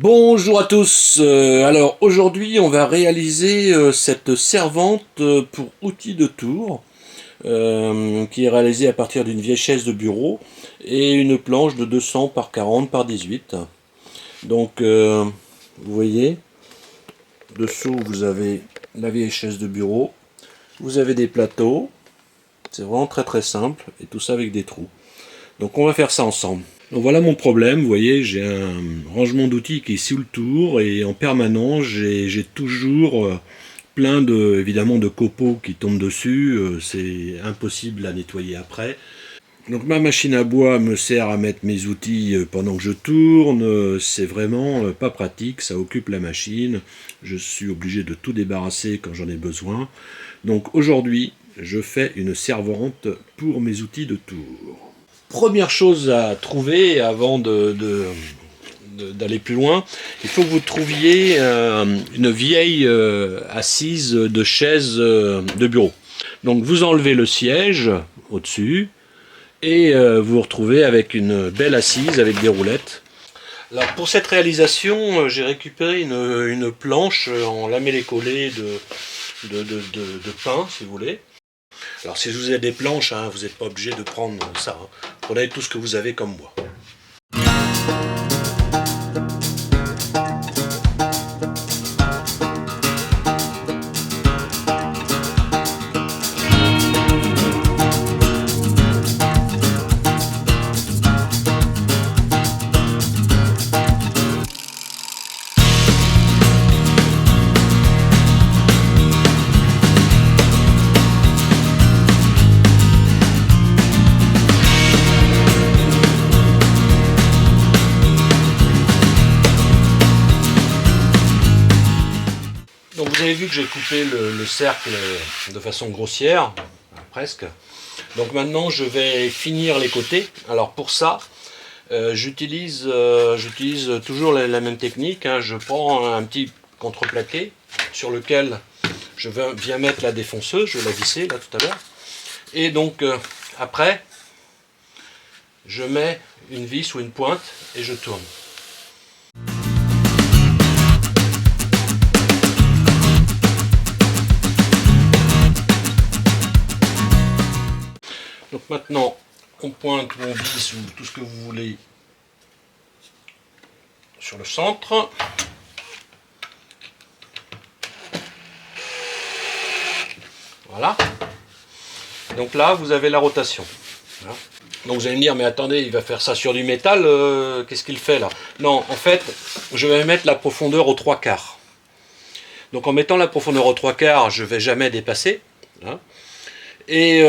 Bonjour à tous, alors aujourd'hui on va réaliser cette servante pour outils de tour qui est réalisée à partir d'une vieille chaise de bureau et une planche de 200 par 40 par 18. Donc vous voyez, dessous vous avez la vieille chaise de bureau, vous avez des plateaux, c'est vraiment très simple et tout ça avec des trous. Donc on va faire ça ensemble. Donc voilà mon problème, vous voyez, j'ai un rangement d'outils qui est sous le tour et en permanence j'ai toujours plein évidemment de copeaux qui tombent dessus, c'est impossible à nettoyer après. Donc ma machine à bois me sert à mettre mes outils pendant que je tourne, c'est vraiment pas pratique, ça occupe la machine, je suis obligé de tout débarrasser quand j'en ai besoin. Donc aujourd'hui, je fais une servante pour mes outils de tour. Première chose à trouver avant d'aller plus loin, il faut que vous trouviez une vieille assise de chaise de bureau. Donc vous enlevez le siège au-dessus et vous vous retrouvez avec une belle assise avec des roulettes. Alors pour cette réalisation, j'ai récupéré une planche en lamellé-collé de pin, si vous voulez. Alors si vous avez des planches, hein, vous n'êtes pas obligé de prendre ça. Hein. Prenez tout ce que vous avez comme bois. Donc vous avez vu que j'ai coupé le cercle de façon grossière, presque. Donc maintenant je vais finir les côtés. Alors pour ça, j'utilise toujours la même technique. Hein. Je prends un petit contreplaqué sur lequel je viens mettre la défonceuse, je vais la visser là tout à l'heure. Et donc après, je mets une vis ou une pointe et je tourne. Donc maintenant, on pointe ou on visse ou tout ce que vous voulez sur le centre. Voilà. Donc là, vous avez la rotation. Voilà. Donc vous allez me dire, mais attendez, il va faire ça sur du métal, qu'est-ce qu'il fait là? Non, en fait, je vais mettre la profondeur aux 3/4. Donc en mettant la profondeur aux 3/4, je ne vais jamais dépasser. Hein. Et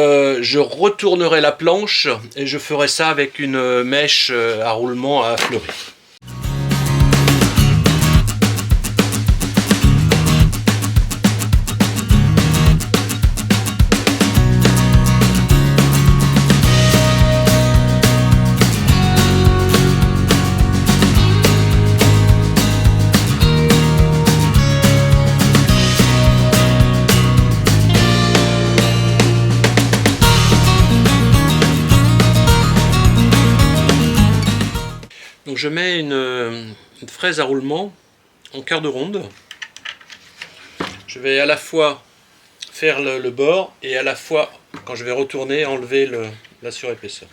je retournerai la planche et je ferai ça avec une mèche à roulement à fleurir. Donc je mets une fraise à roulement en quart de ronde. Je vais à la fois faire le bord et à la fois, quand je vais retourner, enlever la surépaisseur.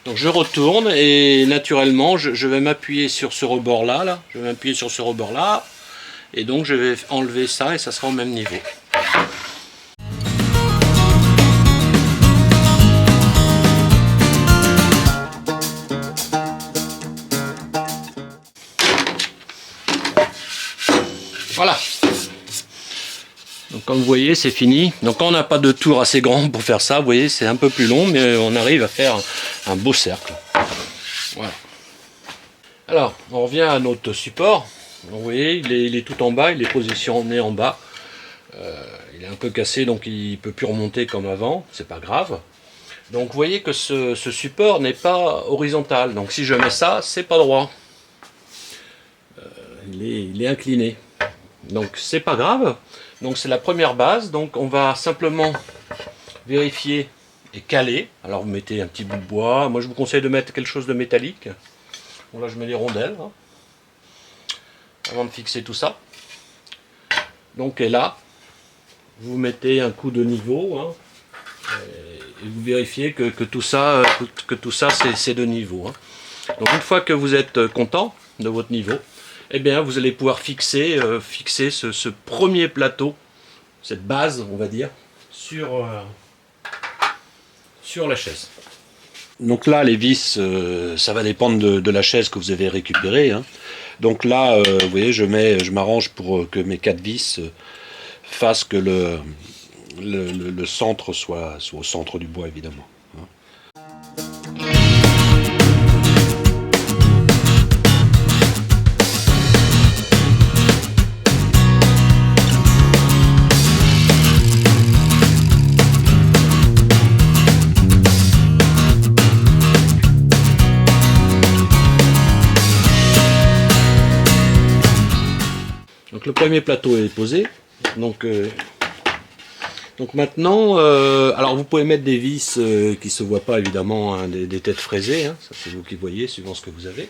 Donc je retourne et naturellement je vais m'appuyer sur ce rebord là, je vais m'appuyer sur ce rebord là et donc je vais enlever ça et ça sera au même niveau. Voilà. Donc comme vous voyez, c'est fini. Donc quand on n'a pas de tour assez grand pour faire ça, vous voyez, c'est un peu plus long, mais on arrive à faire un beau cercle. Voilà. Alors, on revient à notre support. Donc, vous voyez, il est tout en bas, il est positionné en bas. Il est un peu cassé, donc il ne peut plus remonter comme avant. C'est pas grave. Donc vous voyez que ce support n'est pas horizontal. Donc si je mets ça, c'est pas droit. Il est incliné. Donc c'est pas grave. Donc c'est la première base. Donc on va simplement vérifier est calé. Alors vous mettez un petit bout de bois. Moi je vous conseille de mettre quelque chose de métallique. Bon là je mets les rondelles hein, avant de fixer tout ça. Donc et là, vous mettez un coup de niveau hein, et vous vérifiez que tout ça, c'est de niveau. Hein. Donc une fois que vous êtes content de votre niveau, eh bien vous allez pouvoir fixer ce premier plateau, cette base on va dire, sur la chaise. Donc là les vis, ça va dépendre de la chaise que vous avez récupérée. Hein. Donc là, vous voyez, je m'arrange pour que mes 4 vis fassent que le centre soit au centre du bois évidemment. Hein. Donc le premier plateau est posé. Donc maintenant, alors vous pouvez mettre des vis qui ne se voient pas évidemment, hein, des têtes fraisées, hein, ça c'est vous qui voyez suivant ce que vous avez.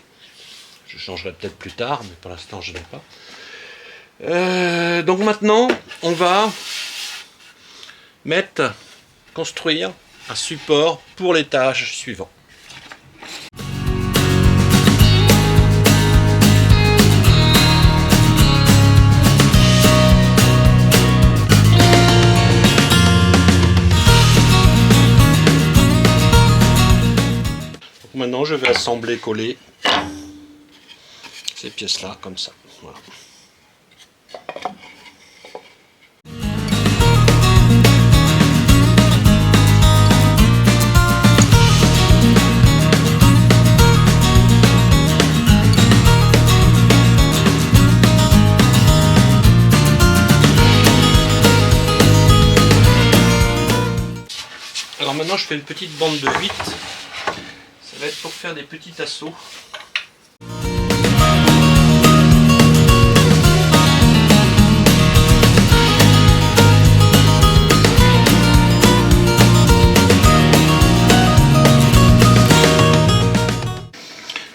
Je changerai peut-être plus tard, mais pour l'instant je n'ai pas. Donc maintenant, on va construire un support pour l'étage suivant. Maintenant, je vais assembler, coller ces pièces-là, comme ça. Voilà. Alors maintenant, je fais une petite bande de 8. Ça va être pour faire des petits assauts.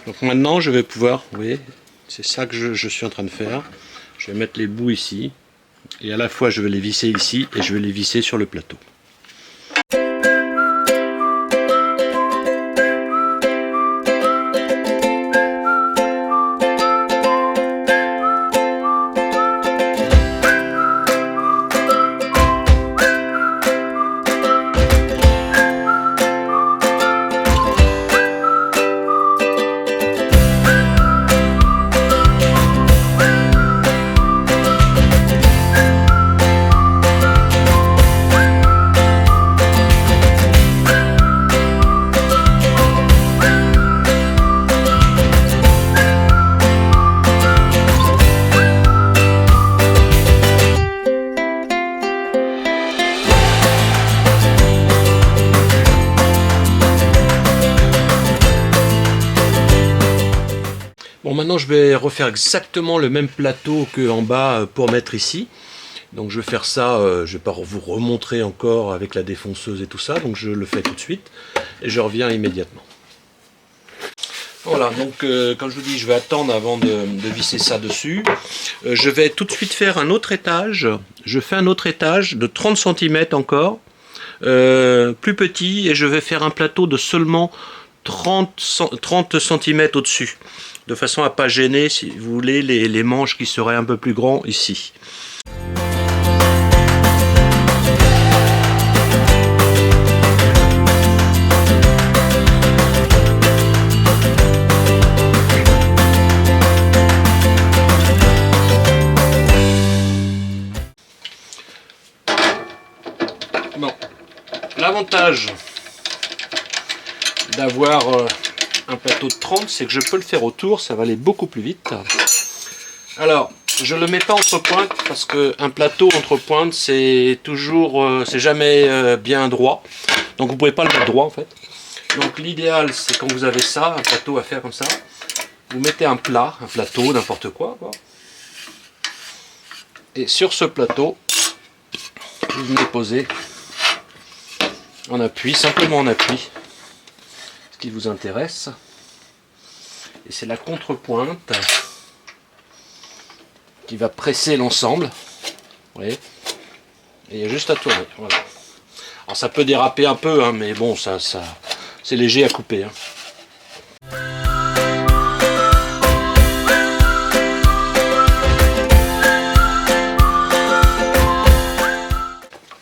Donc maintenant je vais pouvoir, vous voyez, c'est ça que je suis en train de faire. Je vais mettre les bouts ici, et à la fois je vais les visser ici, et je vais les visser sur le plateau. Bon, maintenant je vais refaire exactement le même plateau qu'en bas pour mettre ici. Donc je vais faire ça, je ne vais pas vous remontrer encore avec la défonceuse et tout ça, donc je le fais tout de suite et je reviens immédiatement. Voilà, donc comme je vous dis, je vais attendre avant de visser ça dessus. Je vais tout de suite faire un autre étage. Je fais un autre étage de 30 cm encore, plus petit, et je vais faire un plateau de seulement 30 cm au-dessus, de façon à ne pas gêner, si vous voulez, les manches qui seraient un peu plus grands ici. Bon, l'avantage d'avoir un plateau de 30, c'est que je peux le faire autour, ça va aller beaucoup plus vite. Alors, je le mets pas entre pointes parce que un plateau entre pointes, c'est toujours, c'est jamais bien droit. Donc vous pouvez pas le mettre droit en fait. Donc l'idéal, c'est quand vous avez ça, un plateau à faire comme ça, vous mettez un plat, un plateau, n'importe quoi. Et sur ce plateau, vous venez poser en appui, simplement en appui, ce qui vous intéresse. Et c'est la contrepointe qui va presser l'ensemble. Vous voyez, et il y a juste à tourner. Voilà. Alors ça peut déraper un peu, hein, mais bon, ça c'est léger à couper. Hein.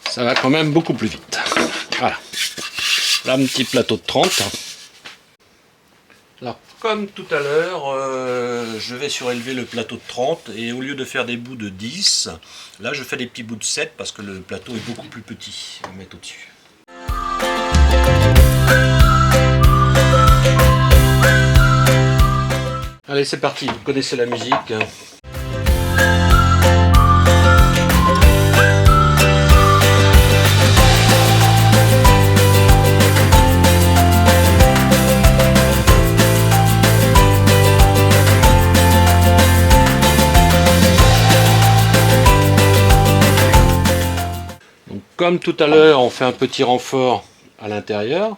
Ça va quand même beaucoup plus vite. Voilà. Là, un petit plateau de 30. Alors, comme tout à l'heure, je vais surélever le plateau de 30 et au lieu de faire des bouts de 10, là je fais des petits bouts de 7 parce que le plateau est beaucoup plus petit. On va mettre au-dessus. Allez, c'est parti, vous connaissez la musique. Donc, comme tout à l'heure, on fait un petit renfort à l'intérieur.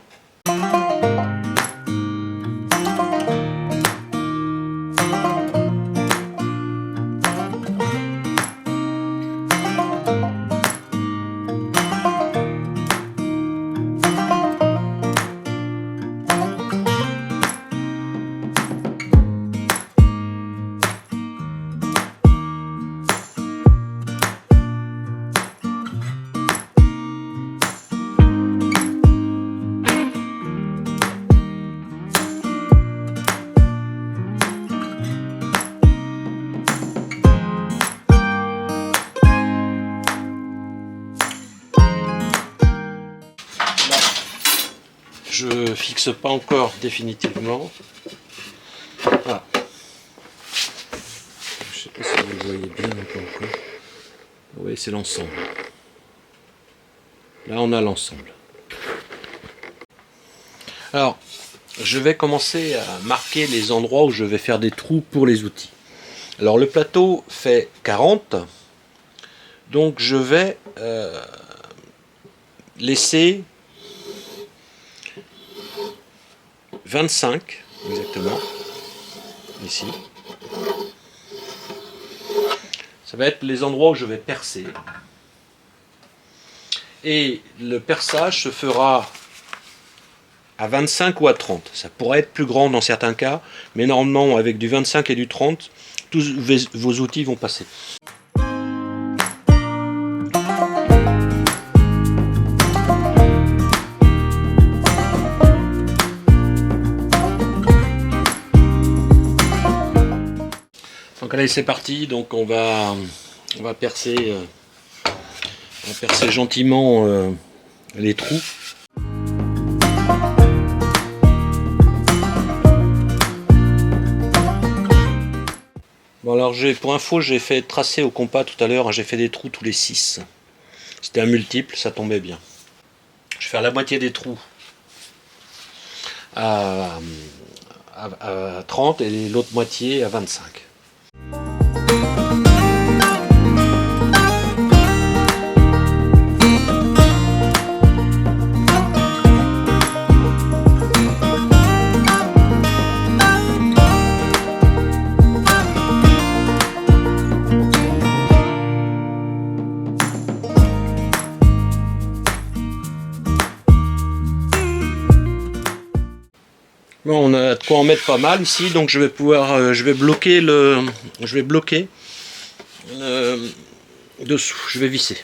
Je fixe pas encore définitivement. Voilà. Je sais pas si vous le voyez bien encore. Oui, c'est l'ensemble. Là, on a l'ensemble. Alors, je vais commencer à marquer les endroits où je vais faire des trous pour les outils. Alors, le plateau fait 40. Donc, je vais laisser 25 exactement ici. Ça va être les endroits où je vais percer. Et le perçage se fera à 25 ou à 30. Ça pourrait être plus grand dans certains cas, mais normalement avec du 25 et du 30, tous vos outils vont passer. Donc allez, c'est parti. Donc on va percer gentiment les trous. Bon, alors pour info, j'ai fait tracer au compas tout à l'heure, hein, j'ai fait des trous tous les 6. C'était un multiple, ça tombait bien. Je vais faire la moitié des trous à 30 et l'autre moitié à 25. Bon, on a de quoi en mettre pas mal ici, donc je vais pouvoir, je vais bloquer dessous, je vais visser.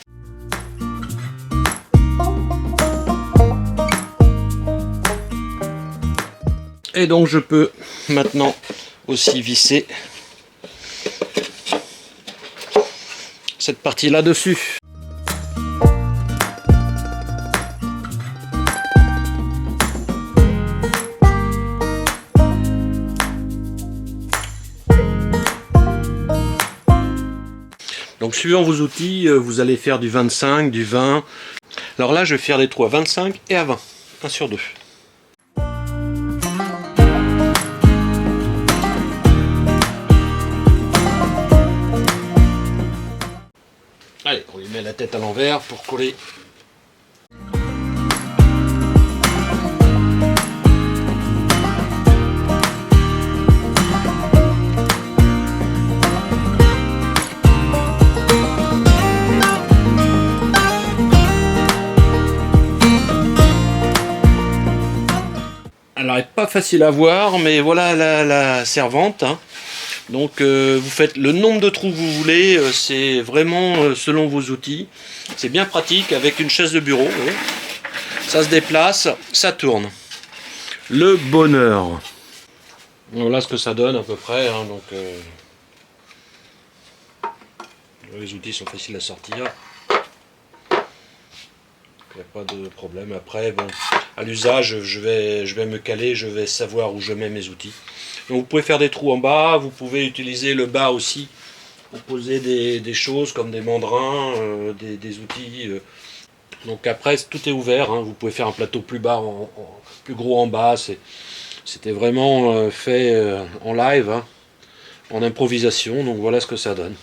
Et donc je peux maintenant aussi visser cette partie là dessus. Donc suivant vos outils, vous allez faire du 25, du 20. Alors là, je vais faire des trous à 25 et à 20. 1 sur 2. Allez, on lui met la tête à l'envers pour coller. facile à voir, mais voilà la servante, hein. Donc vous faites le nombre de trous que vous voulez, c'est vraiment selon vos outils. C'est bien pratique avec une chaise de bureau. Voyez. Ça se déplace, ça tourne. Le bonheur. Voilà ce que ça donne à peu près. Hein, donc, les outils sont faciles à sortir. Il n'y a pas de problème. Après, bon, à l'usage, je vais me caler, je vais savoir où je mets mes outils. Donc, vous pouvez faire des trous en bas, vous pouvez utiliser le bas aussi pour poser des choses comme des mandrins, des outils. Donc après, tout est ouvert. Hein. Vous pouvez faire un plateau plus bas, plus gros en bas. C'était vraiment fait en live, hein, en improvisation. Donc voilà ce que ça donne.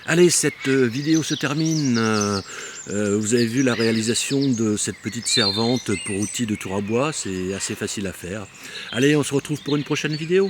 Allez, cette vidéo se termine. Vous avez vu la réalisation de cette petite servante pour outils de tour à bois. C'est assez facile à faire. Allez, on se retrouve pour une prochaine vidéo.